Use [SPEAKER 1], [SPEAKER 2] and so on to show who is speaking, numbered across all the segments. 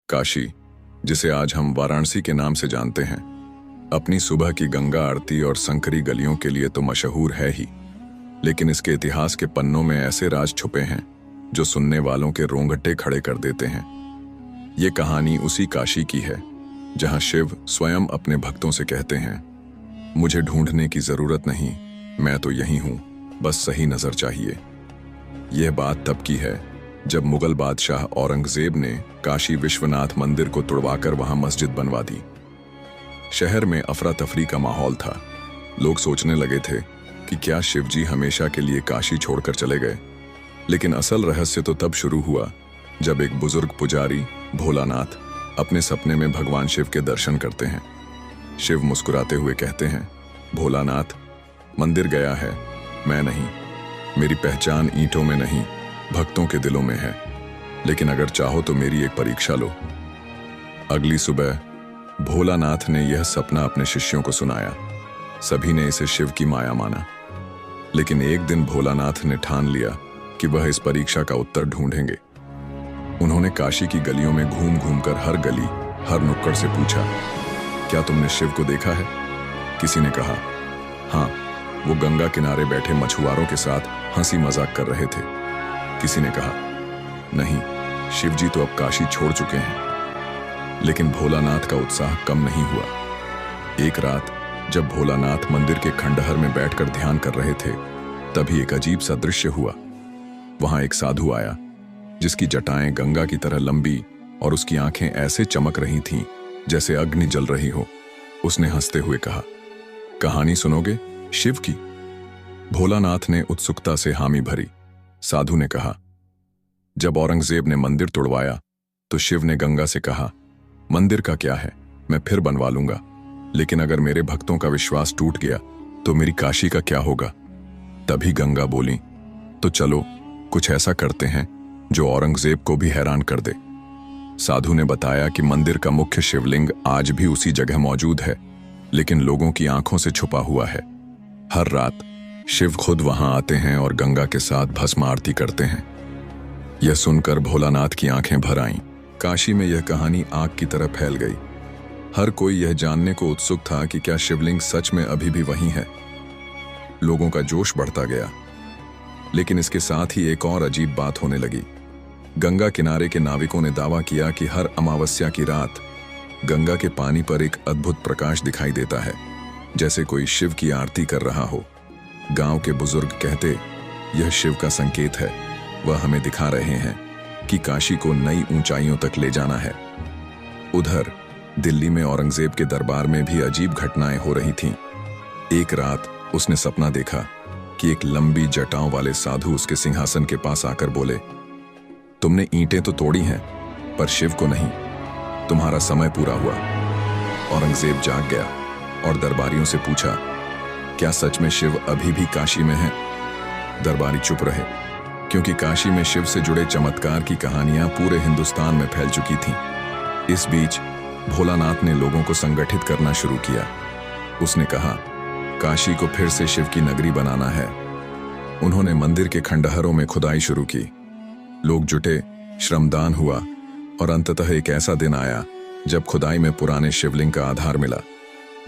[SPEAKER 1] काशी, जिसे आज हम वाराणसी के नाम से जानते हैं, अपनी सुबह की गंगा आरती और संकरी गलियों के लिए तो मशहूर है ही, लेकिन इसके इतिहास के पन्नों में ऐसे राज छुपे हैं जो सुनने वालों के रोंगटे खड़े कर देते हैं। ये कहानी उसी काशी की है जहां शिव स्वयं अपने भक्तों से कहते हैं, मुझे ढूंढने की जरूरत नहीं, मैं तो यही हूं, बस सही नजर चाहिए। यह बात तब की है जब मुगल बादशाह औरंगजेब ने काशी विश्वनाथ मंदिर को तुड़वाकर वहां मस्जिद बनवा दी। शहर में अफरा तफरी का माहौल था। लोग सोचने लगे थे कि क्या शिवजी हमेशा के लिए काशी छोड़कर चले गए। लेकिन असल रहस्य तो तब शुरू हुआ जब एक बुजुर्ग पुजारी भोलानाथ अपने सपने में भगवान शिव के दर्शन करते हैं। शिव मुस्कुराते हुए कहते हैं, भोलानाथ, मंदिर गया है, मैं नहीं। मेरी पहचान ईंटों में नहीं, भक्तों के दिलों में है। लेकिन अगर चाहो तो मेरी एक परीक्षा लो। अगली सुबह भोलानाथ ने यह सपना अपने शिष्यों को सुनाया। सभी ने इसे शिव की माया माना। लेकिन एक दिन भोलानाथ ने ठान लिया कि वह इस परीक्षा का उत्तर ढूंढेंगे। उन्होंने काशी की गलियों में घूम घूमकर हर गली, हर नुक्कड़ से पूछा, क्या तुमने शिव को देखा है? किसी ने कहा, हाँ, वो गंगा किनारे बैठे मछुआरों के साथ हंसी मजाक कर रहे थे। किसी ने कहा, नहीं, शिवजी तो अब काशी छोड़ चुके हैं। लेकिन भोलानाथ का उत्साह कम नहीं हुआ। एक रात जब भोलानाथ मंदिर के खंडहर में बैठकर ध्यान कर रहे थे, तभी एक अजीब सा दृश्य हुआ। वहां एक साधु आया जिसकी जटाएं गंगा की तरह लंबी और उसकी आंखें ऐसे चमक रही थीं जैसे अग्नि जल रही हो। उसने हंसते हुए कहा, कहानी सुनोगे शिव की? भोलानाथ ने उत्सुकता से हामी भरी। साधु ने कहा, जब औरंगजेब ने मंदिर तोड़वाया तो शिव ने गंगा से कहा, मंदिर का क्या है, मैं फिर बनवा लूंगा। लेकिन अगर मेरे भक्तों का विश्वास टूट गया तो मेरी काशी का क्या होगा? तभी गंगा बोली, तो चलो कुछ ऐसा करते हैं जो औरंगजेब को भी हैरान कर दे। साधु ने बताया कि मंदिर का मुख्य शिवलिंग आज भी उसी जगह मौजूद है, लेकिन लोगों की आंखों से छुपा हुआ है। हर रात शिव खुद वहां आते हैं और गंगा के साथ भस्म आरती करते हैं। यह सुनकर भोलानाथ की आंखें भर आईं। काशी में यह कहानी आग की तरह फैल गई। हर कोई यह जानने को उत्सुक था कि क्या शिवलिंग सच में अभी भी वहीं है। लोगों का जोश बढ़ता गया। लेकिन इसके साथ ही एक और अजीब बात होने लगी। गंगा किनारे के नाविकों ने दावा किया कि हर अमावस्या की रात गंगा के पानी पर एक अद्भुत प्रकाश दिखाई देता है, जैसे कोई शिव की आरती कर रहा हो। गांव के बुजुर्ग कहते, यह शिव का संकेत है, वह हमें दिखा रहे हैं कि काशी को नई ऊंचाइयों तक ले जाना है। उधर दिल्ली में औरंगजेब के दरबार में भी अजीब घटनाएं हो रही थीं। एक रात उसने सपना देखा कि एक लंबी जटाओं वाले साधु उसके सिंहासन के पास आकर बोले, तुमने ईंटें तो तोड़ी हैं पर शिव को नहीं, तुम्हारा समय पूरा हुआ। औरंगजेब जाग गया और दरबारियों से पूछा, क्या सच में शिव अभी भी काशी में है? दरबारी चुप रहे, क्योंकि काशी में शिव से जुड़े चमत्कार की कहानियां पूरे हिंदुस्तान में फैल चुकी थीं। इस बीच भोलानाथ ने लोगों को संगठित करना शुरू किया। उसने कहा, काशी को फिर से शिव की नगरी बनाना है। उन्होंने मंदिर के खंडहरों में खुदाई शुरू की। लोग जुटे, श्रमदान हुआ और अंततः एक ऐसा दिन आया जब खुदाई में पुराने शिवलिंग का आधार मिला।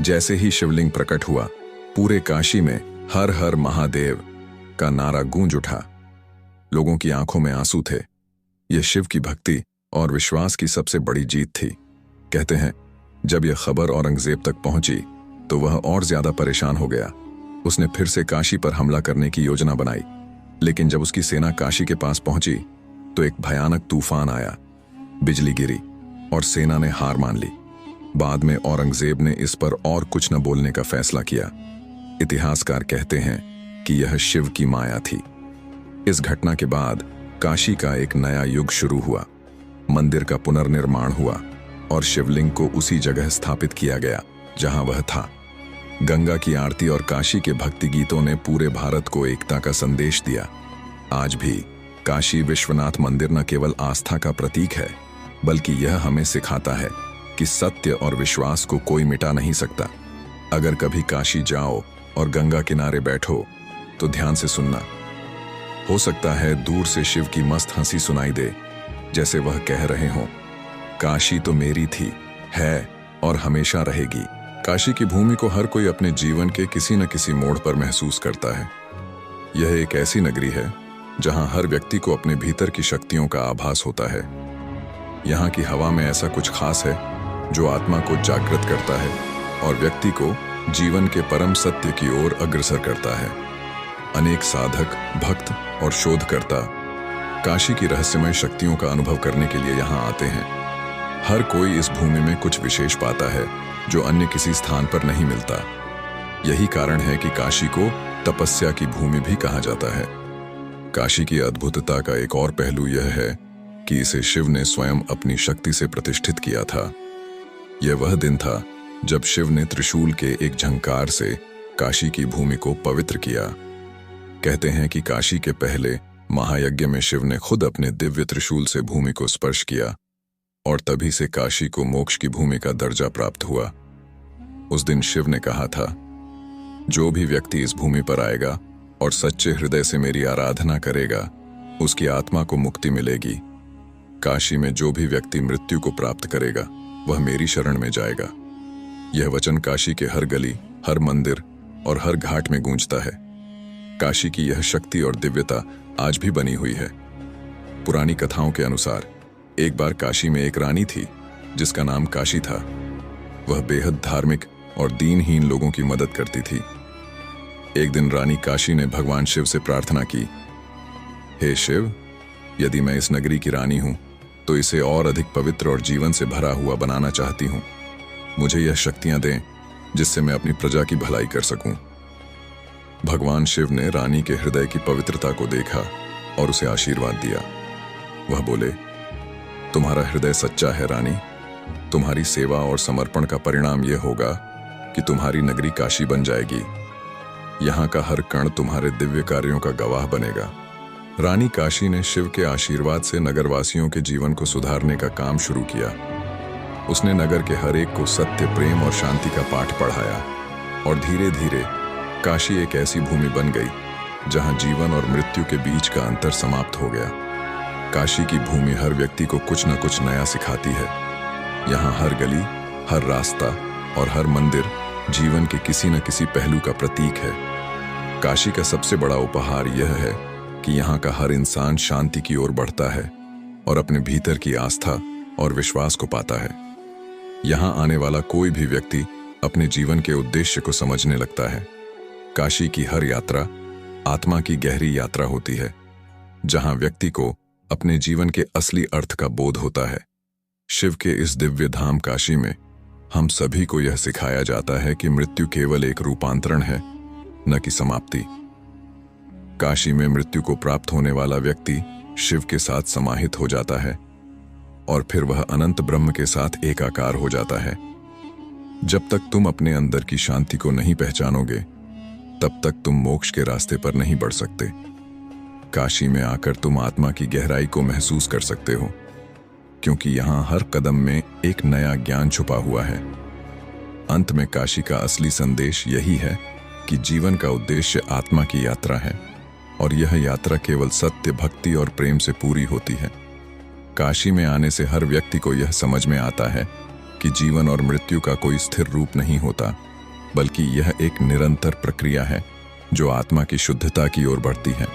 [SPEAKER 1] जैसे ही शिवलिंग प्रकट हुआ, पूरे काशी में हर हर महादेव का नारा गूंज उठा। लोगों की आंखों में आंसू थे। यह शिव की भक्ति और विश्वास की सबसे बड़ी जीत थी। कहते हैं, जब यह खबर औरंगजेब तक पहुंची तो वह और ज्यादा परेशान हो गया। उसने फिर से काशी पर हमला करने की योजना बनाई। लेकिन जब उसकी सेना काशी के पास पहुंची तो एक भयानक तूफान आया। बिजली गिरी और सेना ने हार मान ली। बाद में औरंगजेब ने इस पर और कुछ न बोलने का फैसला किया। इतिहासकार कहते हैं कि यह शिव की माया थी। इस घटना के बाद काशी का एक नया युग शुरू हुआ। मंदिर का पुनर्निर्माण हुआ और शिवलिंग को उसी जगह स्थापित किया गया जहां वह था। गंगा की आरती और काशी के भक्ति गीतों ने पूरे भारत को एकता का संदेश दिया। आज भी काशी विश्वनाथ मंदिर न केवल आस्था का प्रतीक है, बल्कि यह हमें सिखाता है कि सत्य और विश्वास को कोई मिटा नहीं सकता। अगर कभी काशी जाओ और गंगा किनारे बैठो तो ध्यान से सुनना। हो सकता है दूर से शिव की मस्त हंसी सुनाई दे, जैसे वह कह रहे हों, काशी तो मेरी थी, है और हमेशा रहेगी। काशी की भूमि को हर कोई अपने जीवन के किसी न किसी मोड़ पर महसूस करता है। यह एक ऐसी नगरी है जहां हर व्यक्ति को अपने भीतर की शक्तियों का आभास होता है। यहाँ की हवा में ऐसा कुछ खास है जो आत्मा को जागृत करता है और व्यक्ति को जीवन के परम सत्य की ओर अग्रसर करता है। अनेक साधक, भक्त और शोधकर्ता काशी की रहस्यमय शक्तियों का अनुभव करने के लिए यहाँ आते हैं। हर कोई इस भूमि में कुछ विशेष पाता है जो अन्य किसी स्थान पर नहीं मिलता। यही कारण है कि काशी को तपस्या की भूमि भी कहा जाता है। काशी की अद्भुतता का एक और पहलू यह है कि इसे शिव ने स्वयं अपनी शक्ति से प्रतिष्ठित किया था। यह वह दिन था जब शिव ने त्रिशूल के एक झंकार से काशी की भूमि को पवित्र किया। कहते हैं कि काशी के पहले महायज्ञ में शिव ने खुद अपने दिव्य त्रिशूल से भूमि को स्पर्श किया और तभी से काशी को मोक्ष की भूमि का दर्जा प्राप्त हुआ। उस दिन शिव ने कहा था, जो भी व्यक्ति इस भूमि पर आएगा और सच्चे हृदय से मेरी आराधना करेगा, उसकी आत्मा को मुक्ति मिलेगी। काशी में जो भी व्यक्ति मृत्यु को प्राप्त करेगा वह मेरी शरण में जाएगा। यह वचन काशी के हर गली, हर मंदिर और हर घाट में गूंजता है। काशी की यह शक्ति और दिव्यता आज भी बनी हुई है। पुरानी कथाओं के अनुसार एक बार काशी में एक रानी थी जिसका नाम काशी था। वह बेहद धार्मिक और दीनहीन लोगों की मदद करती थी। एक दिन रानी काशी ने भगवान शिव से प्रार्थना की, हे शिव, यदि मैं इस नगरी की रानी हूं तो इसे और अधिक पवित्र और जीवन से भरा हुआ बनाना चाहती हूं। मुझे यह शक्तियां दें जिससे मैं अपनी प्रजा की भलाई कर सकूं। भगवान शिव ने रानी के हृदय की पवित्रता को देखा और उसे आशीर्वाद दिया। वह बोले, तुम्हारा हृदय सच्चा है रानी। तुम्हारी सेवा और समर्पण का परिणाम यह होगा कि तुम्हारी नगरी काशी बन जाएगी। यहाँ का हर कण तुम्हारे दिव्य कार्यों का गवाह बनेगा। रानी काशी ने शिव के आशीर्वाद से नगरवासियों के जीवन को सुधारने का काम शुरू किया। उसने नगर के हर एक को सत्य, प्रेम और शांति का पाठ पढ़ाया और धीरे धीरे काशी एक ऐसी भूमि बन गई जहां जीवन और मृत्यु के बीच का अंतर समाप्त हो गया। काशी की भूमि हर व्यक्ति को कुछ न कुछ नया सिखाती है। यहाँ हर गली, हर रास्ता और हर मंदिर जीवन के किसी न किसी पहलू का प्रतीक है। काशी का सबसे बड़ा उपहार यह है कि यहाँ का हर इंसान शांति की ओर बढ़ता है और अपने भीतर की आस्था और विश्वास को पाता है। यहाँ आने वाला कोई भी व्यक्ति अपने जीवन के उद्देश्य को समझने लगता है। काशी की हर यात्रा आत्मा की गहरी यात्रा होती है, जहाँ व्यक्ति को अपने जीवन के असली अर्थ का बोध होता है। शिव के इस दिव्य धाम काशी में हम सभी को यह सिखाया जाता है कि मृत्यु केवल एक रूपांतरण है, न कि समाप्ति। काशी में मृत्यु को प्राप्त होने वाला व्यक्ति शिव के साथ समाहित हो जाता है और फिर वह अनंत ब्रह्म के साथ एकाकार हो जाता है। जब तक तुम अपने अंदर की शांति को नहीं पहचानोगे, तब तक तुम मोक्ष के रास्ते पर नहीं बढ़ सकते। काशी में आकर तुम आत्मा की गहराई को महसूस कर सकते हो, क्योंकि यहाँ हर कदम में एक नया ज्ञान छुपा हुआ है। अंत में काशी का असली संदेश यही है कि जीवन का उद्देश्य आत्मा की यात्रा है और यह यात्रा केवल सत्य, भक्ति और प्रेम से पूरी होती है। काशी में आने से हर व्यक्ति को यह समझ में आता है कि जीवन और मृत्यु का कोई स्थिर रूप नहीं होता, बल्कि यह एक निरंतर प्रक्रिया है जो आत्मा की शुद्धता की ओर बढ़ती है।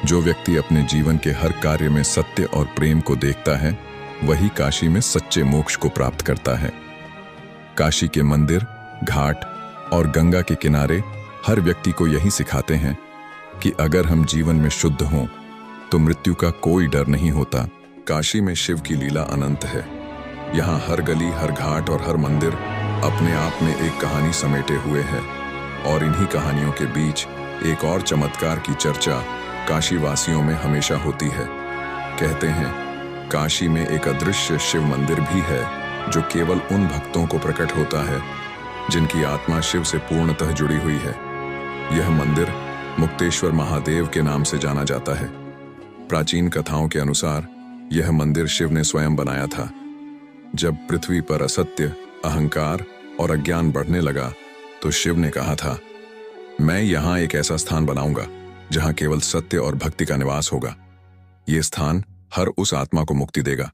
[SPEAKER 1] जो व्यक्ति अपने जीवन के हर कार्य में सत्य और प्रेम को देखता है, वही काशी में सच्चे मोक्ष को प्राप्त करता है। काशी के मंदिर, घाट और गंगा के किनारे हर व्यक्ति को यही सिखाते हैं कि अगर हम जीवन में शुद्ध हों तो मृत्यु का कोई डर नहीं होता। काशी में शिव की लीला अनंत है। यहाँ हर गली, हर घाट और हर मंदिर अपने आप में एक कहानी समेटे हुए है और इन्हीं कहानियों के बीच एक और चमत्कार की चर्चा काशी वासियों में हमेशा होती है। कहते हैं, काशी में एक अदृश्य शिव मंदिर भी है जो केवल उन भक्तों को प्रकट होता है जिनकी आत्मा शिव से पूर्णतः जुड़ी हुई है। यह मंदिर मुक्तेश्वर महादेव के नाम से जाना जाता है। प्राचीन कथाओं के अनुसार यह मंदिर शिव ने स्वयं बनाया था। जब पृथ्वी पर असत्य, अहंकार और अज्ञान बढ़ने लगा तो शिव ने कहा था, मैं यहाँ एक ऐसा स्थान बनाऊंगा जहाँ केवल सत्य और भक्ति का निवास होगा। ये स्थान हर उस आत्मा को मुक्ति देगा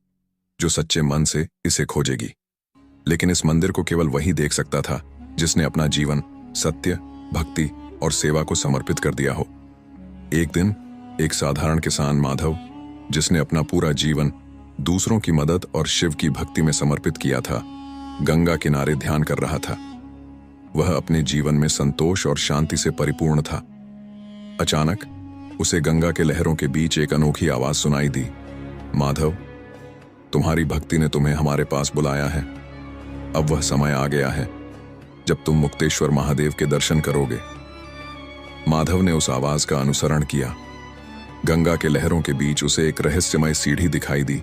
[SPEAKER 1] जो सच्चे मन से इसे खोजेगी। लेकिन इस मंदिर को केवल वही देख सकता था जिसने अपना जीवन सत्य, भक्ति और सेवा को समर्पित कर दिया हो। एक दिन एक साधारण किसान माधव, जिसने अपना पूरा जीवन दूसरों की मदद और शिव की भक्ति में समर्पित किया था, गंगा किनारे ध्यान कर रहा था। वह अपने जीवन में संतोष और शांति से परिपूर्ण था। अचानक उसे गंगा के लहरों के बीच एक अनोखी आवाज सुनाई दी। माधव, तुम्हारी भक्ति ने तुम्हें हमारे पास बुलाया है। अब वह समय आ गया है जब तुम मुक्तेश्वर महादेव के दर्शन करोगे। माधव ने उस आवाज का अनुसरण किया। गंगा के लहरों के बीच उसे एक रहस्यमय सीढ़ी दिखाई दी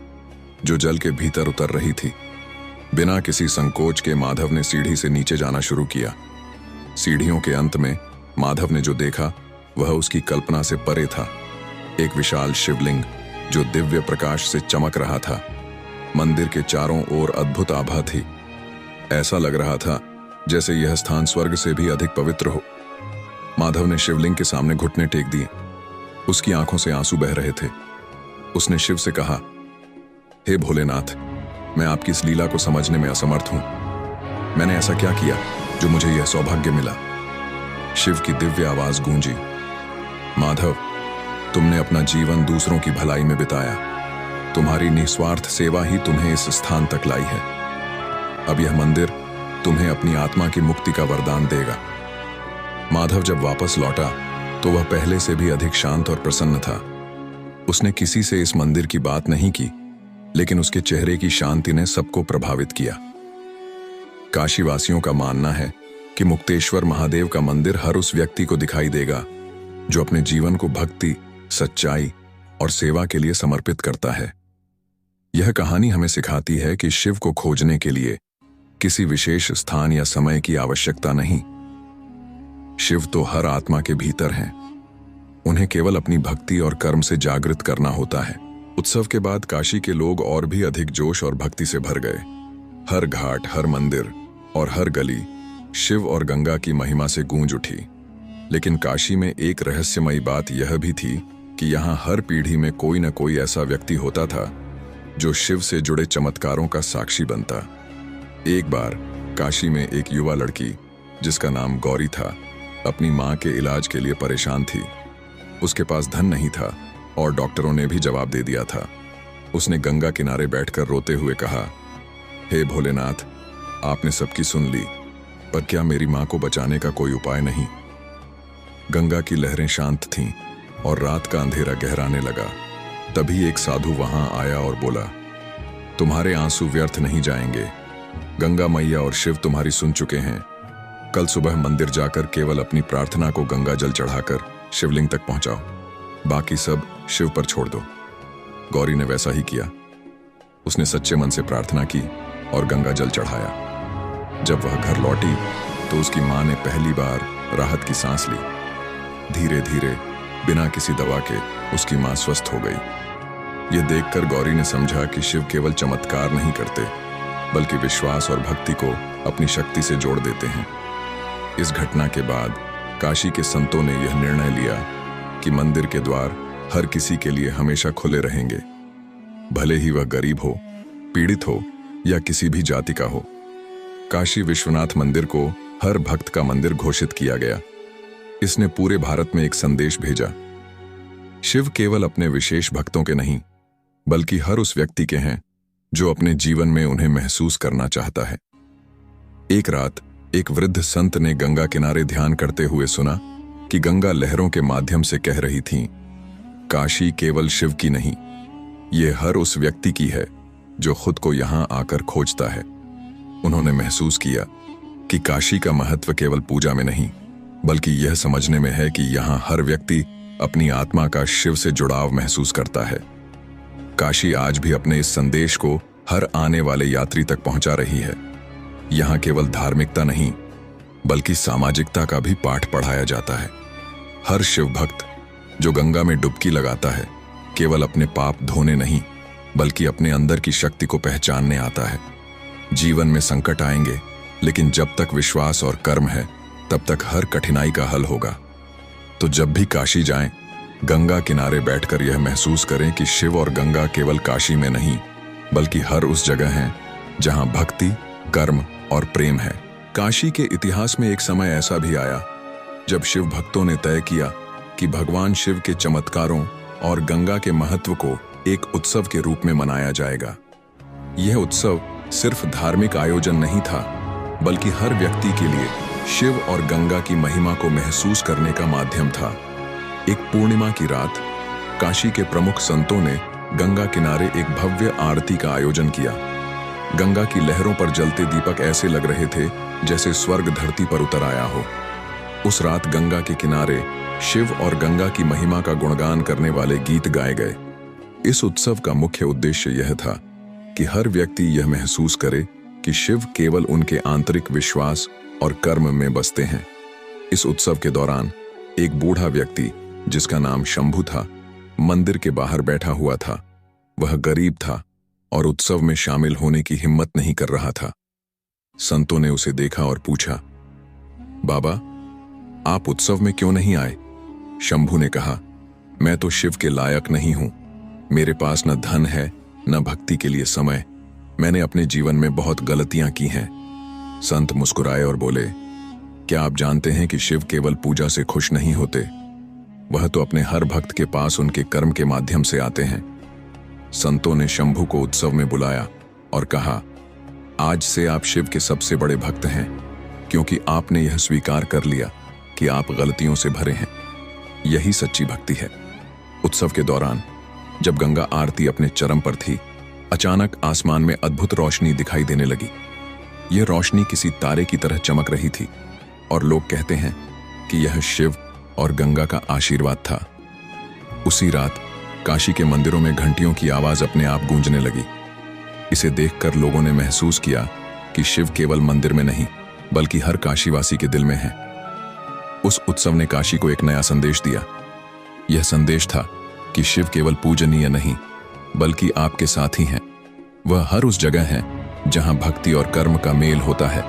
[SPEAKER 1] जो जल के भीतर उतर रही थी। बिना किसी संकोच के माधव ने सीढ़ी से नीचे जाना शुरू किया। सीढ़ियों के अंत में माधव ने जो देखा वह उसकी कल्पना से परे था। एक विशाल शिवलिंग जो दिव्य प्रकाश से चमक रहा था। मंदिर के चारों ओर अद्भुत आभा थी। ऐसा लग रहा था जैसे यह स्थान स्वर्ग से भी अधिक पवित्र हो। माधव ने शिवलिंग के सामने घुटने टेक दिए। उसकी आंखों से आंसू बह रहे थे। उसने शिव से कहा, हे भोलेनाथ, मैं आपकी इस लीला को समझने में असमर्थ हूं। मैंने ऐसा क्या किया जो मुझे यह सौभाग्य मिला? शिव की दिव्य आवाज गूंजी, माधव, तुमने अपना जीवन दूसरों की भलाई में बिताया। तुम्हारी निस्वार्थ सेवा ही तुम्हें इस स्थान तक लाई है। अब यह मंदिर तुम्हें अपनी आत्मा की मुक्ति का वरदान देगा। माधव जब वापस लौटा तो वह पहले से भी अधिक शांत और प्रसन्न था। उसने किसी से इस मंदिर की बात नहीं की, लेकिन उसके चेहरे की शांति ने सबको प्रभावित किया। काशीवासियों का मानना है कि मुक्तेश्वर महादेव का मंदिर हर उस व्यक्ति को दिखाई देगा जो अपने जीवन को भक्ति, सच्चाई और सेवा के लिए समर्पित करता है। यह कहानी हमें सिखाती है कि शिव को खोजने के लिए किसी विशेष स्थान या समय की आवश्यकता नहीं। शिव तो हर आत्मा के भीतर हैं। उन्हें केवल अपनी भक्ति और कर्म से जागृत करना होता है। उत्सव के बाद काशी के लोग और भी अधिक जोश और भक्ति से भर गए। हर घाट, हर मंदिर और हर गली शिव और गंगा की महिमा से गूंज उठी। लेकिन काशी में एक रहस्यमयी बात यह भी थी कि यहाँ हर पीढ़ी में कोई न कोई ऐसा व्यक्ति होता था जो शिव से जुड़े चमत्कारों का साक्षी बनता। एक बार काशी में एक युवा लड़की, जिसका नाम गौरी था, अपनी मां के इलाज के लिए परेशान थी। उसके पास धन नहीं था और डॉक्टरों ने भी जवाब दे दिया था। उसने गंगा किनारे बैठकर रोते हुए कहा, हे भोलेनाथ, आपने सबकी सुन ली, पर क्या मेरी मां को बचाने का कोई उपाय नहीं? गंगा की लहरें शांत थीं और रात का अंधेरा गहराने लगा। तभी एक साधु वहां आया और बोला, तुम्हारे आंसू व्यर्थ नहीं जाएंगे। गंगा मैया और शिव तुम्हारी सुन चुके हैं। कल सुबह मंदिर जाकर केवल अपनी प्रार्थना को गंगा जल चढ़ाकर शिवलिंग तक पहुंचाओ। बाकी सब शिव पर छोड़ दो। गौरी ने वैसा ही किया। उसने सच्चे मन से प्रार्थना की और गंगा जल चढ़ाया। जब वह घर लौटी तो उसकी मां ने पहली बार राहत की सांस ली। धीरे धीरे बिना किसी दवा के उसकी मां स्वस्थ हो गई। यह देखकर गौरी ने समझा कि शिव केवल चमत्कार नहीं करते, बल्कि विश्वास और भक्ति को अपनी शक्ति से जोड़ देते हैं। इस घटना के बाद काशी के संतों ने यह निर्णय लिया कि मंदिर के द्वार हर किसी के लिए हमेशा खुले रहेंगे, भले ही वह गरीब हो, पीड़ित हो या किसी भी जाति का हो। काशी विश्वनाथ मंदिर को हर भक्त का मंदिर घोषित किया गया। इसने पूरे भारत में एक संदेश भेजा, शिव केवल अपने विशेष भक्तों के नहीं, बल्कि हर उस व्यक्ति के हैं जो अपने जीवन में उन्हें महसूस करना चाहता है। एक रात एक वृद्ध संत ने गंगा किनारे ध्यान करते हुए सुना कि गंगा लहरों के माध्यम से कह रही थी, काशी केवल शिव की नहीं, ये हर उस व्यक्ति की है जो खुद को यहां आकर खोजता है। उन्होंने महसूस किया कि काशी का महत्व केवल पूजा में नहीं, बल्कि यह समझने में है कि यहां हर व्यक्ति अपनी आत्मा का शिव से जुड़ाव महसूस करता है। काशी आज भी अपने इस संदेश को हर आने वाले यात्री तक पहुंचा रही है। यहां केवल धार्मिकता नहीं, बल्कि सामाजिकता का भी पाठ पढ़ाया जाता है। हर शिव भक्त जो गंगा में डुबकी लगाता है, केवल अपने पाप धोने नहीं, बल्कि अपने अंदर की शक्ति को पहचानने आता है। जीवन में संकट आएंगे, लेकिन जब तक विश्वास और कर्म है, तब तक हर कठिनाई का हल होगा। तो जब भी काशी जाएं, गंगा किनारे बैठकर यह महसूस करें कि शिव और गंगा केवल काशी में नहीं, बल्कि हर उस जगह है जहां भक्ति, कर्म और प्रेम है। काशी के इतिहास में एक समय ऐसा भी आया जब शिव भक्तों ने तय किया कि भगवान शिव के चमत्कारों और गंगा के महत्व को एक उत्सव के रूप में मनाया जाएगा। यह उत्सव सिर्फ धार्मिक आयोजन नहीं था, बल्कि हर व्यक्ति के लिए शिव और गंगा की महिमा को महसूस करने का माध्यम था। एक पूर्णिमा की रात काशी के प्रमुख संतों ने गंगा किनारे एक भव्य आरती का आयोजन किया। गंगा की लहरों पर जलते दीपक ऐसे लग रहे थे जैसे स्वर्ग धरती पर उतर आया हो। उस रात गंगा के किनारे शिव और गंगा की महिमा का गुणगान करने वाले गीत गाए गए। इस उत्सव का मुख्य उद्देश्य यह था कि हर व्यक्ति यह महसूस करे कि शिव केवल उनके आंतरिक विश्वास और कर्म में बसते हैं। इस उत्सव के दौरान एक बूढ़ा व्यक्ति जिसका नाम शंभू था, मंदिर के बाहर बैठा हुआ था। वह गरीब था और उत्सव में शामिल होने की हिम्मत नहीं कर रहा था। संतों ने उसे देखा और पूछा, बाबा, आप उत्सव में क्यों नहीं आए? शंभू ने कहा, मैं तो शिव के लायक नहीं हूं। मेरे पास न धन है, न भक्ति के लिए समय। मैंने अपने जीवन में बहुत गलतियां की हैं। संत मुस्कुराए और बोले, क्या आप जानते हैं कि शिव केवल पूजा से खुश नहीं होते? वह तो अपने हर भक्त के पास उनके कर्म के माध्यम से आते हैं। संतों ने शंभू को उत्सव में बुलाया और कहा, आज से आप शिव के सबसे बड़े भक्त हैं, क्योंकि आपने यह स्वीकार कर लिया कि आप गलतियों से भरे हैं। यही सच्ची भक्ति है। उत्सव के दौरान जब गंगा आरती अपने चरम पर थी, अचानक आसमान में अद्भुत रोशनी दिखाई देने लगी। यह रोशनी किसी तारे की तरह चमक रही थी और लोग कहते हैं कि यह शिव और गंगा का आशीर्वाद था। उसी रात काशी के मंदिरों में घंटियों की आवाज अपने आप गूंजने लगी। इसे देखकर लोगों ने महसूस किया कि शिव केवल मंदिर में नहीं, बल्कि हर काशीवासी के दिल में है। उस उत्सव ने काशी को एक नया संदेश दिया। यह संदेश था कि शिव केवल पूजनीय नहीं, बल्कि आपके साथी हैं। वह हर उस जगह है जहां भक्ति और कर्म का मेल होता है।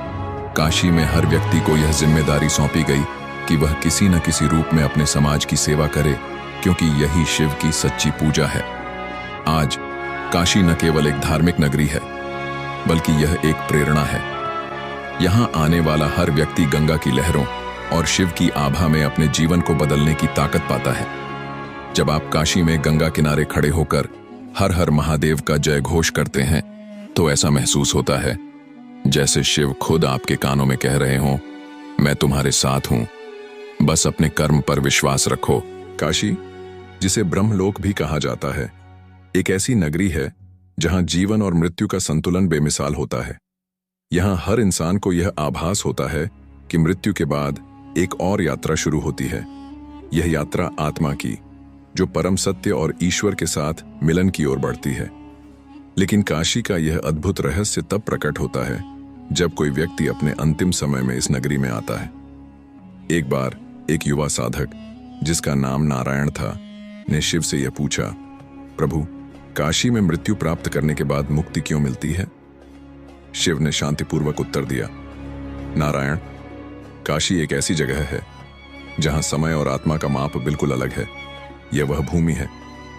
[SPEAKER 1] काशी में हर व्यक्ति को यह जिम्मेदारी सौंपी गई कि वह किसी न किसी रूप में अपने समाज की सेवा करे, क्योंकि यही शिव की सच्ची पूजा है। आज काशी न केवल एक धार्मिक नगरी है, बल्कि यह एक प्रेरणा है। यहाँ आने वाला हर व्यक्ति गंगा की लहरों और शिव की आभा में अपने जीवन को बदलने की ताकत पाता है। जब आप काशी में गंगा किनारे खड़े होकर हर हर महादेव का जय घोष करते हैं, तो ऐसा महसूस होता है जैसे शिव खुद आपके कानों में कह रहे हों, मैं तुम्हारे साथ हूं, बस अपने कर्म पर विश्वास रखो। काशी, जिसे ब्रह्मलोक भी कहा जाता है, एक ऐसी नगरी है जहां जीवन और मृत्यु का संतुलन बेमिसाल होता है। यहां हर इंसान को यह आभास होता है कि मृत्यु के बाद एक और यात्रा शुरू होती है। यह यात्रा आत्मा की, जो परम सत्य और ईश्वर के साथ मिलन की ओर बढ़ती है। लेकिन काशी का यह अद्भुत रहस्य तब प्रकट होता है जब कोई व्यक्ति अपने अंतिम समय में इस नगरी में आता है। एक बार एक युवा साधक, जिसका नाम नारायण था, ने शिव से यह पूछा, प्रभु, काशी में मृत्यु प्राप्त करने के बाद मुक्ति क्यों मिलती है? शिव ने शांतिपूर्वक उत्तर दिया, नारायण, काशी एक ऐसी जगह है जहां समय और आत्मा का माप बिल्कुल अलग है। यह वह भूमि है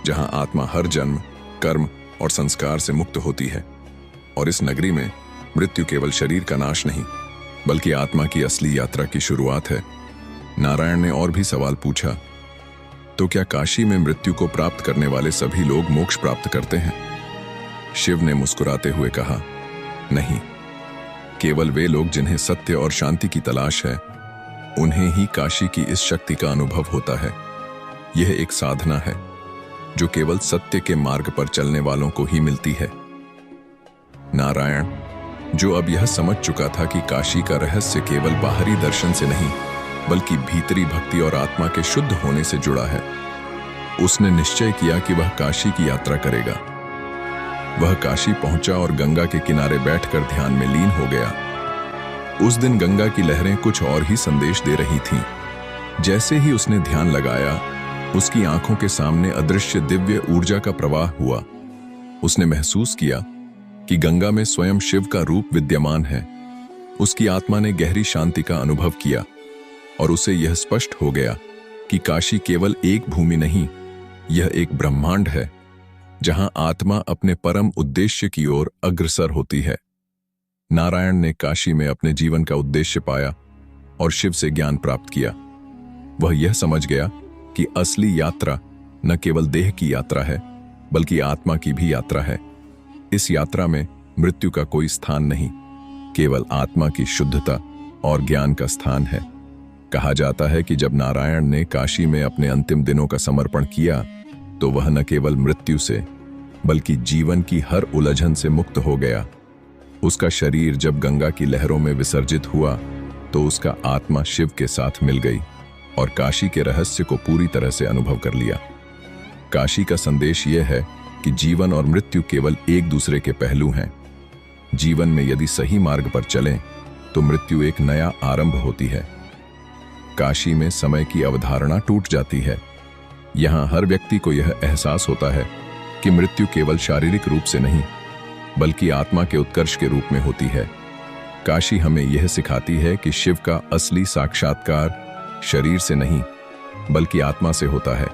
[SPEAKER 1] जहां आत्मा हर जन्म, कर्म और संस्कार से मुक्त होती है। और इस नगरी में मृत्यु केवल शरीर का नाश नहीं, बल्कि आत्मा की असली यात्रा की शुरुआत है। नारायण ने और भी सवाल पूछा, तो क्या काशी में मृत्यु को प्राप्त करने वाले सभी लोग मोक्ष प्राप्त करते हैं? शिव ने मुस्कुराते हुए कहा, नहीं, केवल वे लोग जिन्हें सत्य और शांति की तलाश है, उन्हें ही काशी की इस शक्ति का अनुभव होता है। यह एक साधना है जो केवल सत्य के मार्ग पर चलने वालों को ही मिलती है। नारायण, जो अब यह समझ चुका था कि काशी का रहस्य केवल बाहरी दर्शन से नहीं, बल्कि भीतरी भक्ति और आत्मा के शुद्ध होने से जुड़ा है, उसने निश्चय किया कि वह काशी की यात्रा करेगा। वह काशी पहुंचा और गंगा के किनारे बैठकर ध्यान में लीन हो गया। उस दिन गंगा की लहरें कुछ और ही संदेश दे रही थीं। जैसे ही उसने ध्यान लगाया, उसकी आंखों के सामने अदृश्य दिव्य ऊर्जा का प्रवाह हुआ। उसने महसूस किया कि गंगा में स्वयं शिव का रूप विद्यमान है। उसकी आत्मा ने गहरी शांति का अनुभव किया और उसे यह स्पष्ट हो गया कि काशी केवल एक भूमि नहीं, यह एक ब्रह्मांड है। जहां आत्मा अपने परम उद्देश्य की ओर अग्रसर होती है। नारायण ने काशी में अपने जीवन का उद्देश्य पाया और शिव से ज्ञान प्राप्त किया। वह यह समझ गया कि असली यात्रा न केवल देह की यात्रा है, बल्कि आत्मा की भी यात्रा है। इस यात्रा में मृत्यु का कोई स्थान नहीं, केवल आत्मा की शुद्धता और ज्ञान का स्थान है। कहा जाता है कि जब नारायण ने काशी में अपने अंतिम दिनों का समर्पण किया, तो वह न केवल मृत्यु से, बल्कि जीवन की हर उलझन से मुक्त हो गया। उसका शरीर जब गंगा की लहरों में विसर्जित हुआ, तो उसका आत्मा शिव के साथ मिल गई और काशी के रहस्य को पूरी तरह से अनुभव कर लिया। काशी का संदेश यह है कि जीवन और मृत्यु केवल एक दूसरे के पहलू हैं। जीवन में यदि सही मार्ग पर चलें, तो मृत्यु एक नया आरंभ होती है। काशी में समय की अवधारणा टूट जाती है। यहाँ हर व्यक्ति को यह एहसास होता है कि मृत्यु केवल शारीरिक रूप से नहीं, बल्कि आत्मा के उत्कर्ष के रूप में होती है। काशी हमें यह सिखाती है कि शिव का असली साक्षात्कार शरीर से नहीं, बल्कि आत्मा से होता है।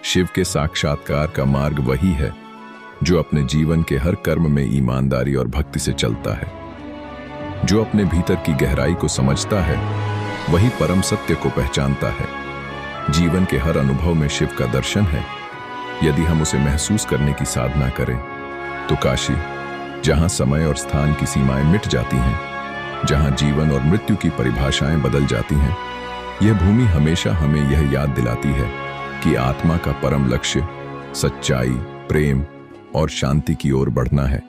[SPEAKER 1] शिव के साक्षात्कार का मार्ग वही है जो अपने जीवन के हर कर्म में ईमानदारी और भक्ति से चलता है। जो अपने भीतर की गहराई को समझता है, वही परम सत्य को पहचानता है। जीवन के हर अनुभव में शिव का दर्शन है। यदि हम उसे महसूस करने की साधना करें, तो काशी, जहां समय और स्थान की सीमाएं मिट जाती हैं, जहां जीवन और मृत्यु की परिभाषाएं बदल जाती हैं, यह भूमि हमेशा हमें यह याद दिलाती है कि आत्मा का परम लक्ष्य सच्चाई, प्रेम और शांति की ओर बढ़ना है।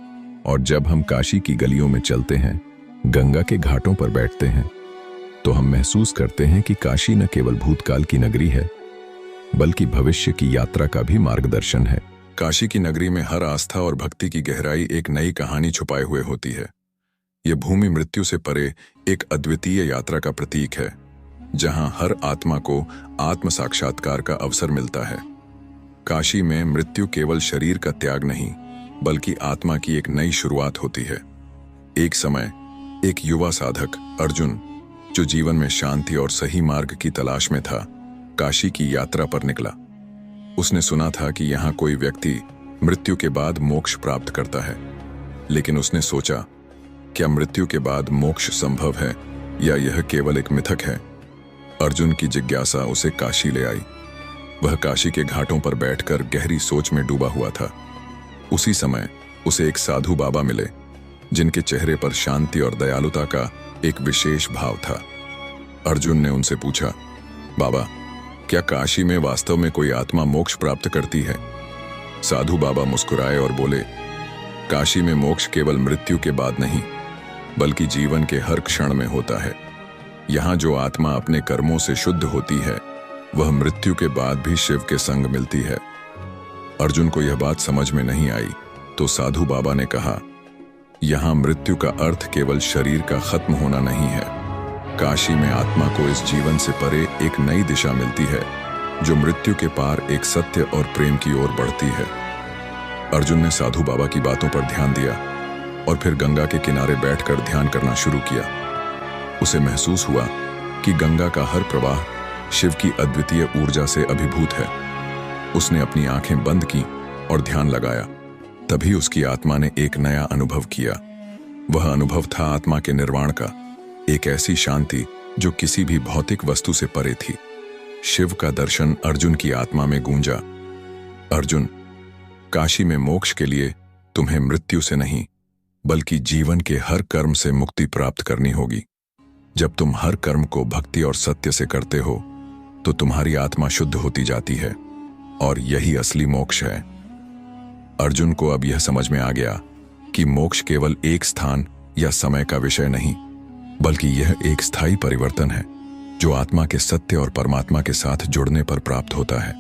[SPEAKER 1] और जब हम काशी की गलियों में चलते हैं, गंगा के घाटों पर बैठते हैं, तो हम महसूस करते हैं कि काशी न केवल भूतकाल की नगरी है, बल्कि भविष्य की यात्रा का भी मार्गदर्शन है। काशी की नगरी में हर आस्था और भक्ति की गहराई एक नई कहानी छुपाए हुए होती है। यह भूमि मृत्यु से परे एक अद्वितीय यात्रा का प्रतीक है, जहां हर आत्मा को आत्म साक्षात्कार का अवसर मिलता है। काशी में मृत्यु केवल शरीर का त्याग नहीं, बल्कि आत्मा की एक नई शुरुआत होती है। एक समय एक युवा साधक अर्जुन, जो जीवन में शांति और सही मार्ग की तलाश में था, काशी की यात्रा पर निकला। उसने सुना था कि यहाँ कोई व्यक्ति मृत्यु के बाद मोक्ष प्राप्त करता है, लेकिन उसने सोचा, क्या मृत्यु के बाद मोक्ष संभव है या यह केवल एक मिथक है? अर्जुन की जिज्ञासा उसे काशी ले आई। वह काशी के घाटों पर बैठकर गहरी सोच में डूबा हुआ था। उसी समय उसे एक साधु बाबा मिले, जिनके चेहरे पर शांति और दयालुता का एक विशेष भाव था। अर्जुन ने उनसे पूछा, बाबा, क्या काशी में वास्तव में कोई आत्मा मोक्ष प्राप्त करती है? साधु बाबा मुस्कुराए और बोले, काशी में मोक्ष केवल मृत्यु के बाद नहीं, बल्कि जीवन के हर क्षण में होता है। यहाँ जो आत्मा अपने कर्मों से शुद्ध होती है, वह मृत्यु के बाद भी शिव के संग मिलती है। अर्जुन को यह बात समझ में नहीं आई, तो साधु बाबा ने कहा, यहाँ मृत्यु का अर्थ केवल शरीर का खत्म होना नहीं है। काशी में आत्मा को इस जीवन से परे एक नई दिशा मिलती है, जो मृत्यु के पार एक सत्य और प्रेम की ओर बढ़ती है। अर्जुन ने साधु बाबा की बातों पर ध्यान दिया और फिर गंगा के किनारे बैठकर ध्यान करना शुरू किया। उसे महसूस हुआ कि गंगा का हर प्रवाह शिव की अद्वितीय ऊर्जा से अभिभूत है। उसने अपनी आंखें बंद की और ध्यान लगाया। तभी उसकी आत्मा ने एक नया अनुभव किया। वह अनुभव था आत्मा के निर्वाण का, एक ऐसी शांति जो किसी भी भौतिक वस्तु से परे थी। शिव का दर्शन अर्जुन की आत्मा में गूंजा। अर्जुन, काशी में मोक्ष के लिए तुम्हें मृत्यु से नहीं, बल्कि जीवन के हर कर्म से मुक्ति प्राप्त करनी होगी। जब तुम हर कर्म को भक्ति और सत्य से करते हो, तो तुम्हारी आत्मा शुद्ध होती जाती है, और यही असली मोक्ष है। अर्जुन को अब यह समझ में आ गया कि मोक्ष केवल एक स्थान या समय का विषय नहीं, बल्कि यह एक स्थायी परिवर्तन है जो आत्मा के सत्य और परमात्मा के साथ जुड़ने पर प्राप्त होता है।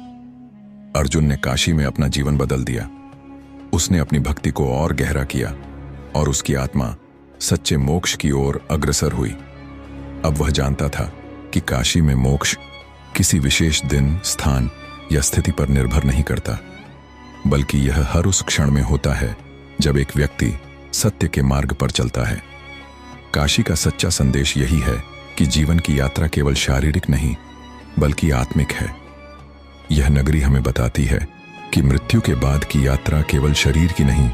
[SPEAKER 1] अर्जुन ने काशी में अपना जीवन बदल दिया। उसने अपनी भक्ति को और गहरा किया और उसकी आत्मा सच्चे मोक्ष की ओर अग्रसर हुई। अब वह जानता था कि काशी में मोक्ष किसी विशेष दिन, स्थान या स्थिति पर निर्भर नहीं करता, बल्कि यह हर उस क्षण में होता है जब एक व्यक्ति सत्य के मार्ग पर चलता है। काशी का सच्चा संदेश यही है कि जीवन की यात्रा केवल शारीरिक नहीं, बल्कि आत्मिक है। यह नगरी हमें बताती है कि मृत्यु के बाद की यात्रा केवल शरीर की नहीं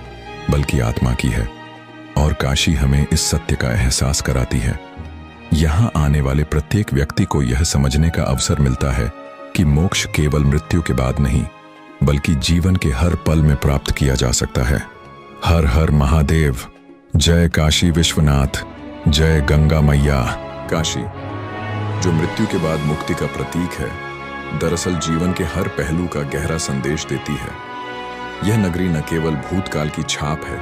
[SPEAKER 1] बल्कि आत्मा की है, और काशी हमें इस सत्य का एहसास कराती है। यहाँ आने वाले प्रत्येक व्यक्ति को यह समझने का अवसर मिलता है कि मोक्ष केवल मृत्यु के बाद नहीं बल्कि जीवन के हर पल में प्राप्त किया जा सकता है। हर हर महादेव। जय काशी विश्वनाथ। जय गंगा मैया। काशी, जो मृत्यु के बाद मुक्ति का प्रतीक है, दरअसल जीवन के हर पहलू का गहरा संदेश देती है। यह नगरी न केवल भूतकाल की छाप है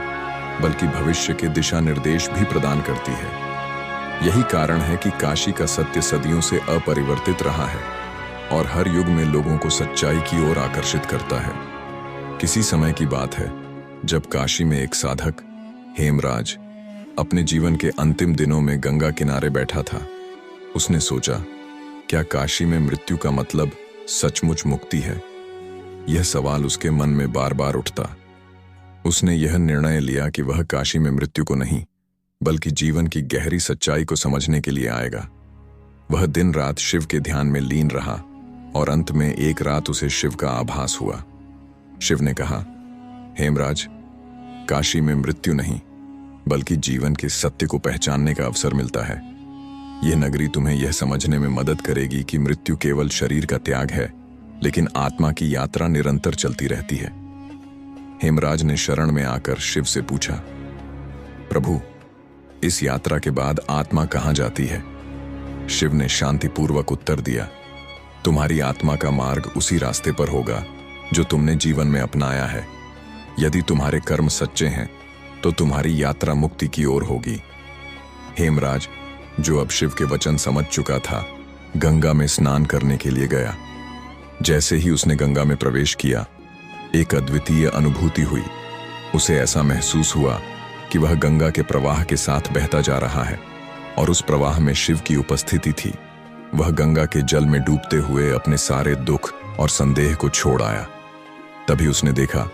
[SPEAKER 1] बल्कि भविष्य के दिशा निर्देश भी प्रदान करती है। यही कारण है कि काशी का सत्य सदियों से अपरिवर्तित रहा है और हर युग में लोगों को सच्चाई की ओर आकर्षित करता है। किसी समय की बात है जब काशी में एक साधक हेमराज अपने जीवन के अंतिम दिनों में गंगा किनारे बैठा था। उसने सोचा, क्या काशी में मृत्यु का मतलब सचमुच मुक्ति है? यह सवाल उसके मन में बार बार उठता। उसने यह निर्णय लिया कि वह काशी में मृत्यु को नहीं बल्कि जीवन की गहरी सच्चाई को समझने के लिए आएगा। वह दिन रात शिव के ध्यान में लीन रहा और अंत में एक रात उसे शिव का आभास हुआ। शिव ने कहा, हेमराज, काशी में मृत्यु नहीं बल्कि जीवन के सत्य को पहचानने का अवसर मिलता है। यह नगरी तुम्हें यह समझने में मदद करेगी कि मृत्यु केवल शरीर का त्याग है, लेकिन आत्मा की यात्रा निरंतर चलती रहती है। हेमराज ने शरण में आकर शिव से पूछा, प्रभु, इस यात्रा के बाद आत्मा कहां जाती है? शिव ने शांतिपूर्वक उत्तर दिया, तुम्हारी आत्मा का मार्ग उसी रास्ते पर होगा जो तुमने जीवन में अपनाया है। यदि तुम्हारे कर्म सच्चे हैं तो तुम्हारी यात्रा मुक्ति की ओर होगी। हेमराज, जो अब शिव के वचन समझ चुका था, गंगा में स्नान करने के लिए गया। जैसे ही उसने गंगा में प्रवेश किया, एक अद्वितीय अनुभूति हुई। उसे ऐसा महसूस हुआ कि वह गंगा के प्रवाह के साथ बहता जा रहा है और उस प्रवाह में शिव की उपस्थिति थी। वह गंगा के जल में डूबते हुए अपने सारे दुख और संदेह को छोड़ आया। तभी उसने देखा,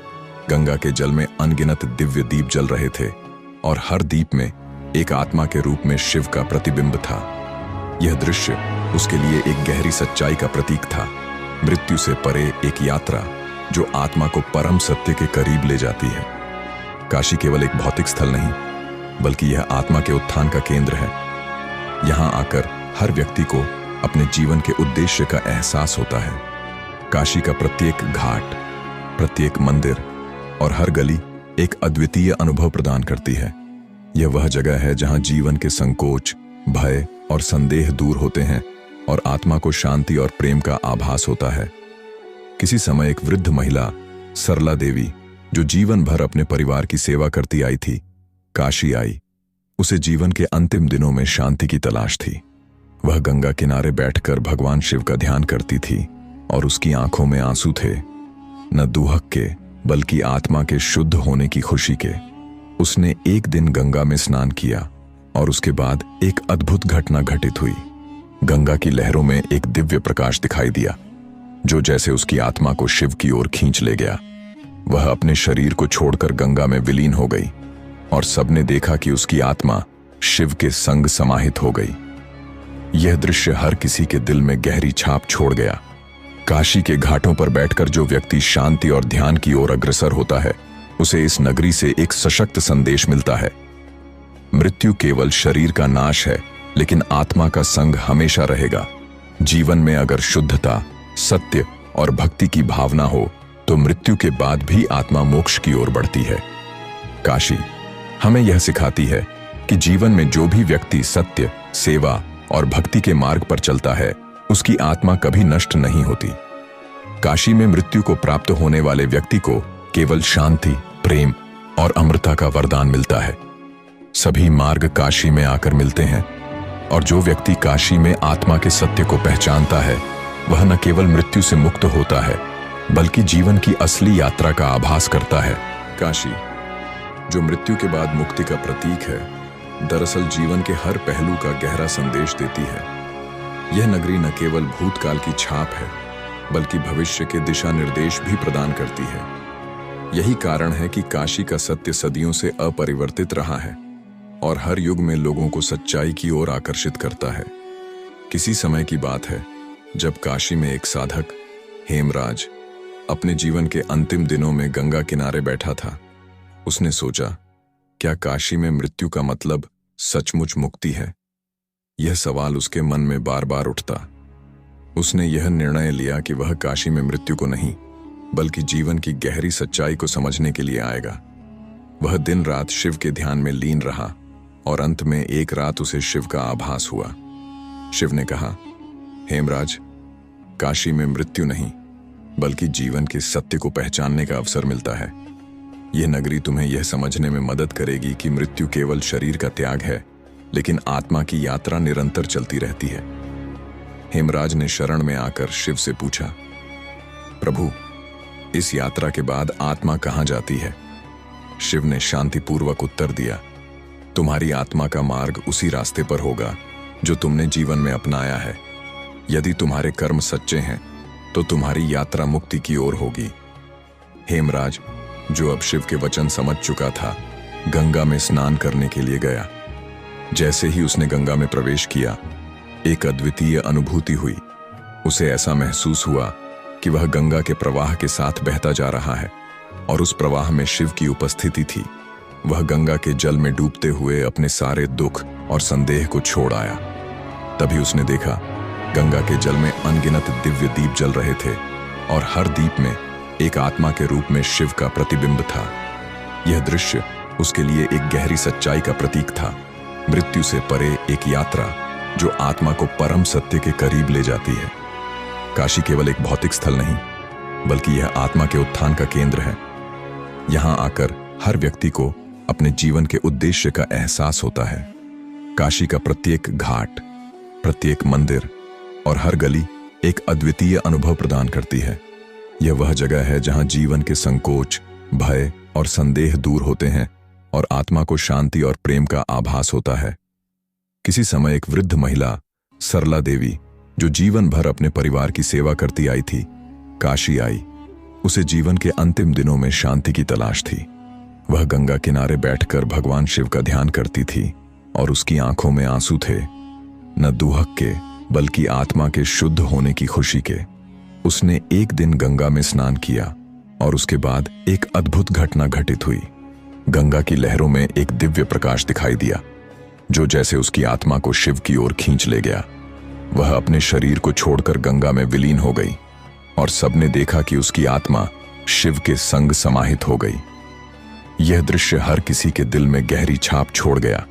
[SPEAKER 1] गंगा के जल में अनगिनत दिव्य दीप जल रहे थे और हर दीप में एक आत्मा के रूप में शिव का प्रतिबिंब था। यह दृश्य उसके लिए एक गहरी सच्चाई का प्रतीक था। मृत्यु से परे एक यात्रा जो आत्मा को परम सत्य के करीब ले जाती है। काशी केवल एक भौतिक स्थल नहीं बल्कि यह आत्मा के उत्थान का केंद्र है। यहाँ आकर हर व्यक्ति को अपने जीवन के उद्देश्य का एहसास होता है। काशी का प्रत्येक घाट, प्रत्येक मंदिर और हर गली एक अद्वितीय अनुभव प्रदान करती है। यह वह जगह है जहां जीवन के संकोच, भय और संदेह दूर होते हैं और आत्मा को शांति और प्रेम का आभास होता है। किसी समय एक वृद्ध महिला, सरला देवी, जो जीवन भर अपने परिवार की सेवा करती आई थी, काशी आई। उसे जीवन के अंतिम दिनों में शांति की तलाश थी। वह गंगा किनारे बैठकर भगवान शिव का ध्यान करती थी और उसकी आंखों में आंसू थे, न दुहक के बल्कि आत्मा के शुद्ध होने की खुशी के। उसने एक दिन गंगा में स्नान किया और उसके बाद एक अद्भुत घटना घटित हुई। गंगा की लहरों में एक दिव्य प्रकाश दिखाई दिया जो जैसे उसकी आत्मा को शिव की ओर खींच ले गया। वह अपने शरीर को छोड़कर गंगा में विलीन हो गई और सबने देखा कि उसकी आत्मा शिव के संग समाहित हो गई। यह दृश्य हर किसी के दिल में गहरी छाप छोड़ गया। काशी के घाटों पर बैठकर जो व्यक्ति शांति और ध्यान की ओर अग्रसर होता है, उसे इस नगरी से एक सशक्त संदेश मिलता है। मृत्यु केवल शरीर का नाश है, लेकिन आत्मा का संग हमेशा रहेगा। जीवन में अगर शुद्धता, सत्य और भक्ति की भावना हो तो मृत्यु के बाद भी आत्मा मोक्ष की ओर बढ़ती है। काशी हमें यह सिखाती है कि जीवन में जो भी व्यक्ति सत्य, सेवा और भक्ति के मार्ग पर चलता है, उसकी आत्मा कभी नष्ट नहीं होती। काशी में मृत्यु को प्राप्त होने वाले व्यक्ति को केवल शांति, प्रेम और अमृता का वरदान मिलता है। सभी मार्ग काशी में आकर मिलते हैं और जो व्यक्ति काशी में आत्मा के सत्य को पहचानता है, वह न केवल मृत्यु से मुक्त होता है बल्कि जीवन की असली यात्रा का आभास करता है। काशी, जो मृत्यु के बाद मुक्ति का प्रतीक है, दरअसल जीवन के हर पहलू का गहरा संदेश देती है। यह नगरी न केवल भूतकाल की छाप है बल्कि भविष्य के दिशा निर्देश भी प्रदान करती है। यही कारण है कि काशी का सत्य सदियों से अपरिवर्तित रहा है और हर युग में लोगों को सच्चाई की ओर आकर्षित करता है। किसी समय की बात है जब काशी में एक साधक हेमराज अपने जीवन के अंतिम दिनों में गंगा किनारे बैठा था। उसने सोचा, क्या काशी में मृत्यु का मतलब सचमुच मुक्ति है? यह सवाल उसके मन में बार बार उठता। उसने यह निर्णय लिया कि वह काशी में मृत्यु को नहीं, बल्कि जीवन की गहरी सच्चाई को समझने के लिए आएगा। वह दिन रात शिव के ध्यान में लीन रहा और अंत में एक रात उसे शिव का आभास हुआ। शिव ने कहा, हेमराज, काशी में मृत्यु नहीं, बल्कि जीवन के सत्य को पहचानने का अवसर मिलता है। यह नगरी तुम्हें यह समझने में मदद करेगी कि मृत्यु केवल शरीर का त्याग है, लेकिन आत्मा की यात्रा निरंतर चलती रहती है। हेमराज ने शरण में आकर शिव से पूछा, प्रभु, इस यात्रा के बाद आत्मा कहां जाती है? शिव ने शांतिपूर्वक उत्तर दिया, तुम्हारी आत्मा का मार्ग उसी रास्ते पर होगा जो तुमने जीवन में अपनाया है। यदि तुम्हारे कर्म सच्चे हैं तो तुम्हारी यात्रा मुक्ति की ओर होगी। हेमराज, जो अब शिव के वचन समझ चुका था, गंगा में स्नान करने के लिए गया। जैसे ही उसने गंगा में प्रवेश किया, एक अद्वितीय अनुभूति हुई। उसे ऐसा महसूस हुआ कि वह गंगा के प्रवाह के साथ बहता जा रहा है और उस प्रवाह में शिव की उपस्थिति थी। वह गंगा के जल में डूबते हुए अपने सारे दुख और संदेह को छोड़ आया। तभी उसने देखा, गंगा के जल में अनगिनत दिव्य दीप जल रहे थे और हर दीप में एक आत्मा के रूप में शिव का प्रतिबिंब था। यह दृश्य उसके लिए एक गहरी सच्चाई का प्रतीक था। मृत्यु से परे एक यात्रा जो आत्मा को परम सत्य के करीब ले जाती है। काशी केवल एक भौतिक स्थल नहीं, बल्कि यह आत्मा के उत्थान का केंद्र है। यहां आकर हर व्यक्ति को अपने जीवन के उद्देश्य का एहसास होता है। काशी का प्रत्येक घाट, प्रत्येक मंदिर और हर गली एक अद्वितीय अनुभव प्रदान करती है। यह वह जगह है जहां जीवन के संकोच, भय और संदेह दूर होते हैं और आत्मा को शांति और प्रेम का आभास होता है। किसी समय एक वृद्ध महिला, सरला देवी, जो जीवन भर अपने परिवार की सेवा करती आई थी, काशी आई। उसे जीवन के अंतिम दिनों में शांति की तलाश थी। वह गंगा किनारे बैठकर भगवान शिव का ध्यान करती थी और उसकी आंखों में आंसू थे, न दुहक के बल्कि आत्मा के शुद्ध होने की खुशी के। उसने एक दिन गंगा में स्नान किया और उसके बाद एक अद्भुत घटना घटित हुई। गंगा की लहरों में एक दिव्य प्रकाश दिखाई दिया, जो जैसे उसकी आत्मा को शिव की ओर खींच ले गया। वह अपने शरीर को छोड़कर गंगा में विलीन हो गई और सबने देखा कि उसकी आत्मा शिव के संग समाहित हो गई। यह दृश्य हर किसी के दिल में गहरी छाप छोड़ गया।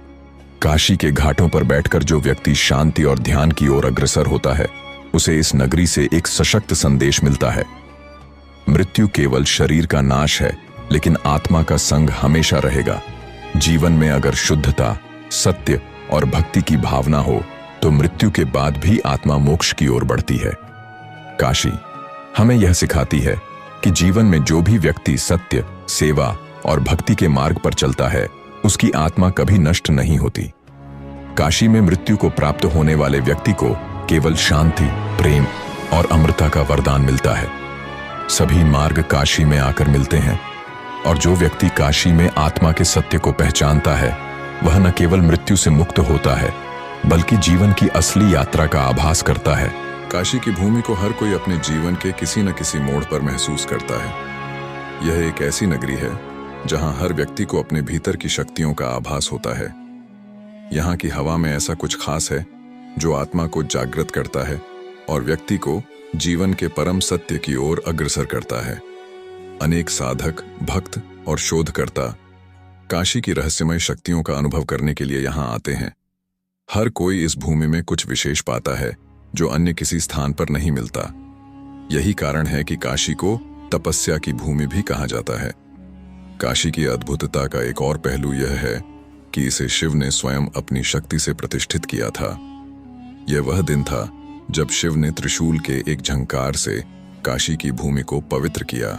[SPEAKER 1] काशी के घाटों पर बैठकर जो व्यक्ति शांति और ध्यान की ओर अग्रसर होता है, उसे इस नगरी से एक सशक्त संदेश मिलता है। मृत्यु केवल शरीर का नाश है, लेकिन आत्मा का संग हमेशा रहेगा। जीवन में अगर शुद्धता, सत्य और भक्ति की भावना हो तो मृत्यु के बाद भी आत्मा मोक्ष की ओर बढ़ती है। काशी हमें यह सिखाती है कि जीवन में जो भी व्यक्ति सत्य, सेवा और भक्ति के मार्ग पर चलता है, उसकी आत्मा कभी नष्ट नहीं होती। काशी में मृत्यु को प्राप्त होने वाले व्यक्ति को केवल शांति, प्रेम और अमृता का वरदान मिलता है। सभी मार्ग काशी में आकर मिलते हैं और जो व्यक्ति काशी में आत्मा के सत्य को पहचानता है, वह न केवल मृत्यु से मुक्त होता है, बल्कि जीवन की असली यात्रा का आभास करता है। काशी की भूमि को हर कोई अपने जीवन के किसी न किसी मोड़ पर महसूस करता है। यह एक ऐसी नगरी है जहां हर व्यक्ति को अपने भीतर की शक्तियों का आभास होता है। यहाँ की हवा में ऐसा कुछ खास है जो आत्मा को जागृत करता है और व्यक्ति को जीवन के परम सत्य की ओर अग्रसर करता है। अनेक साधक, भक्त और शोधकर्ता काशी की रहस्यमय शक्तियों का अनुभव करने के लिए यहाँ आते हैं। हर कोई इस भूमि में कुछ विशेष पाता है जो अन्य किसी स्थान पर नहीं मिलता। यही कारण है कि काशी को तपस्या की भूमि भी कहा जाता है। काशी की अद्भुतता का एक और पहलू यह है कि इसे शिव ने स्वयं अपनी शक्ति से प्रतिष्ठित किया था। यह वह दिन था जब शिव ने त्रिशूल के एक झंकार से काशी की भूमि को पवित्र किया।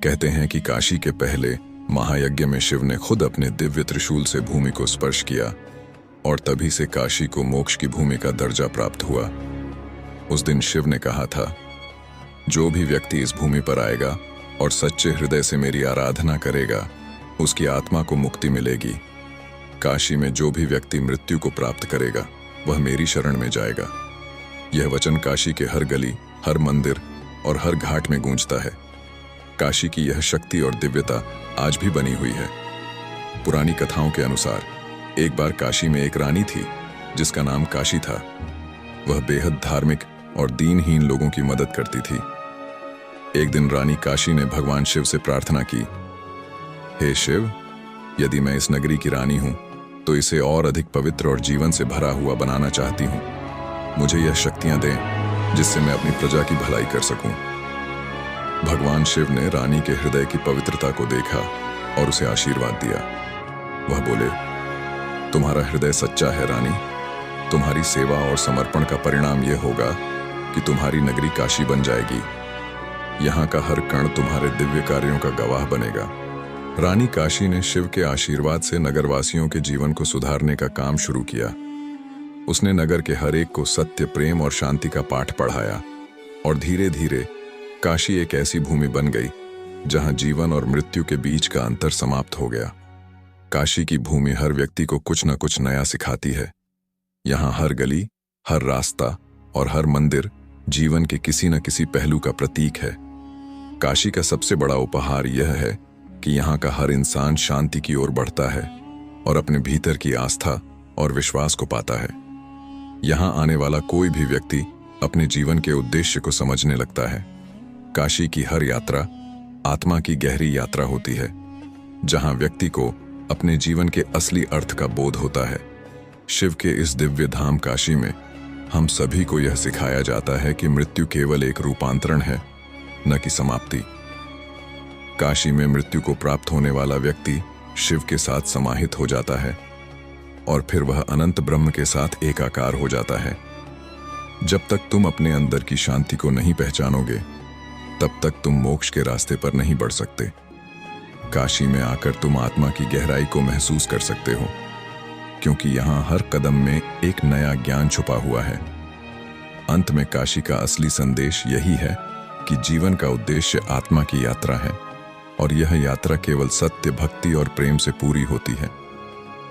[SPEAKER 1] कहते हैं कि काशी के पहले महायज्ञ में शिव ने खुद अपने दिव्य त्रिशूल से भूमि को स्पर्श किया और तभी से काशी को मोक्ष की भूमि का दर्जा प्राप्त हुआ। उस दिन शिव ने कहा था, जो भी व्यक्ति इस भूमि पर आएगा और सच्चे हृदय से मेरी आराधना करेगा, उसकी आत्मा को मुक्ति मिलेगी। काशी में जो भी व्यक्ति मृत्यु को प्राप्त करेगा, वह मेरी शरण में जाएगा। यह वचन काशी के हर गली, हर मंदिर और हर घाट में गूंजता है। काशी की यह शक्ति और दिव्यता आज भी बनी हुई है। पुरानी कथाओं के अनुसार एक बार काशी में एक रानी थी जिसका नाम काशी था। वह बेहद धार्मिक और दीनहीन लोगों की मदद करती थी। एक दिन रानी काशी ने भगवान शिव से प्रार्थना की, हे शिव, यदि मैं इस नगरी की रानी हूं तो इसे और अधिक पवित्र और जीवन से भरा हुआ बनाना चाहती हूं। मुझे यह शक्तियां दें जिससे मैं अपनी प्रजा की भलाई कर सकूं। भगवान शिव ने रानी के हृदय की पवित्रता को देखा और उसे आशीर्वाद दिया। वह बोले, तुम्हारा हृदय सच्चा है रानी। तुम्हारी सेवा और समर्पण का परिणाम यह होगा कि तुम्हारी नगरी काशी बन जाएगी। यहाँ का हर कण तुम्हारे दिव्य कार्यों का गवाह बनेगा। रानी काशी ने शिव के आशीर्वाद से नगरवासियों के जीवन को सुधारने का काम शुरू किया। उसने नगर के हर एक को सत्य, प्रेम और शांति का पाठ पढ़ाया और धीरे धीरे काशी एक ऐसी भूमि बन गई जहां जीवन और मृत्यु के बीच का अंतर समाप्त हो गया। काशी की भूमि हर व्यक्ति को कुछ न कुछ नया सिखाती है। यहाँ हर गली, हर रास्ता और हर मंदिर जीवन के किसी न किसी पहलू का प्रतीक है। काशी का सबसे बड़ा उपहार यह है कि यहाँ का हर इंसान शांति की ओर बढ़ता है और अपने भीतर की आस्था और विश्वास को पाता है। यहाँ आने वाला कोई भी व्यक्ति अपने जीवन के उद्देश्य को समझने लगता है। काशी की हर यात्रा आत्मा की गहरी यात्रा होती है, जहाँ व्यक्ति को अपने जीवन के असली अर्थ का बोध होता है। शिव के इस दिव्य धाम काशी में हम सभी को यह सिखाया जाता है कि मृत्यु केवल एक रूपांतरण है, न कि समाप्ति। काशी में मृत्यु को प्राप्त होने वाला व्यक्ति शिव के साथ समाहित हो जाता है और फिर वह अनंत ब्रह्म के साथ एकाकार हो जाता है। जब तक तुम अपने अंदर की शांति को नहीं पहचानोगे, तब तक तुम मोक्ष के रास्ते पर नहीं बढ़ सकते। काशी में आकर तुम आत्मा की गहराई को महसूस कर सकते हो, क्योंकि यहाँ हर कदम में एक नया ज्ञान छुपा हुआ है। अंत में काशी का असली संदेश यही है कि जीवन का उद्देश्य आत्मा की यात्रा है और यह यात्रा केवल सत्य, भक्ति और प्रेम से पूरी होती है।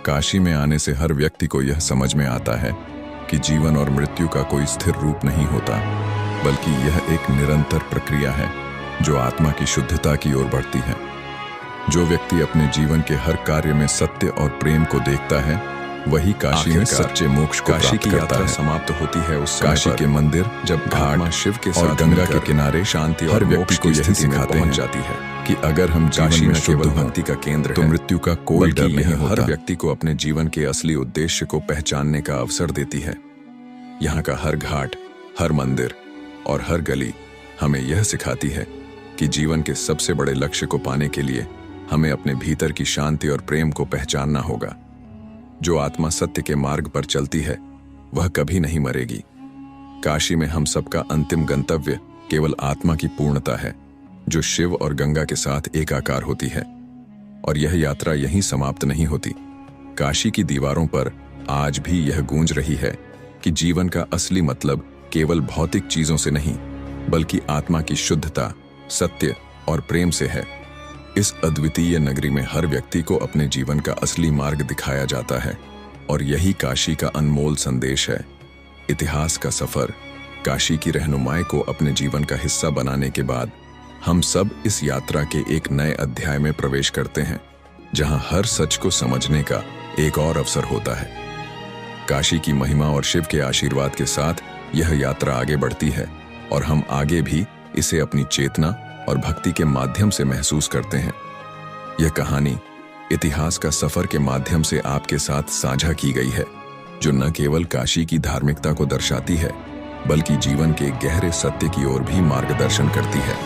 [SPEAKER 1] काशी में आने से हर व्यक्ति को यह समझ में आता है कि जीवन और मृत्यु का कोई स्थिर रूप नहीं होता, बल्कि यह एक निरंतर प्रक्रिया है जो आत्मा की शुद्धता की ओर बढ़ती है। जो व्यक्ति अपने जीवन के हर कार्य में सत्य और प्रेम को देखता है, वही काशी में सच्चे मोक्ष को प्राप्त करता है। समाप्त होती है उस काशी के मंदिर जब घाट शिव के साथ गंगा के किनारे शांति और व्यक्ति को यही सिखाते हैं जाती है कि अगर हम काशी में केवल भक्ति का केंद्र तो मृत्यु का कोई डर नहीं होता। हर व्यक्ति को अपने जीवन के असली उद्देश्य को पहचानने का अवसर देती है। यहाँ का हर घाट, हर मंदिर और हर गली हमें यह सिखाती है कि जीवन के सबसे बड़े लक्ष्य को पाने के लिए हमें अपने भीतर की शांति और प्रेम को पहचानना होगा। जो आत्मा सत्य के मार्ग पर चलती है वह कभी नहीं मरेगी। काशी में हम सबका अंतिम गंतव्य केवल आत्मा की पूर्णता है, जो शिव और गंगा के साथ एकाकार होती है। और यह यात्रा यहीं समाप्त नहीं होती। काशी की दीवारों पर आज भी यह गूंज रही है कि जीवन का असली मतलब केवल भौतिक चीजों से नहीं, बल्कि आत्मा की शुद्धता, सत्य और प्रेम से है। इस अद्वितीय नगरी में हर व्यक्ति को अपने जीवन का असली मार्ग दिखाया जाता है और यही काशी का अनमोल संदेश है। इतिहास का सफर, काशी की रहनुमाई को अपने जीवन का हिस्सा बनाने के बाद हम सब इस यात्रा के एक नए अध्याय में प्रवेश करते हैं, जहां हर सच को समझने का एक और अवसर होता है। काशी की महिमा और शिव के आशीर्वाद के साथ यह यात्रा आगे बढ़ती है और हम आगे भी इसे अपनी चेतना और भक्ति के माध्यम से महसूस करते हैं। यह कहानी इतिहास का सफर के माध्यम से आपके साथ साझा की गई है, जो न केवल काशी की धार्मिकता को दर्शाती है, बल्कि जीवन के गहरे सत्य की ओर भी मार्गदर्शन करती है।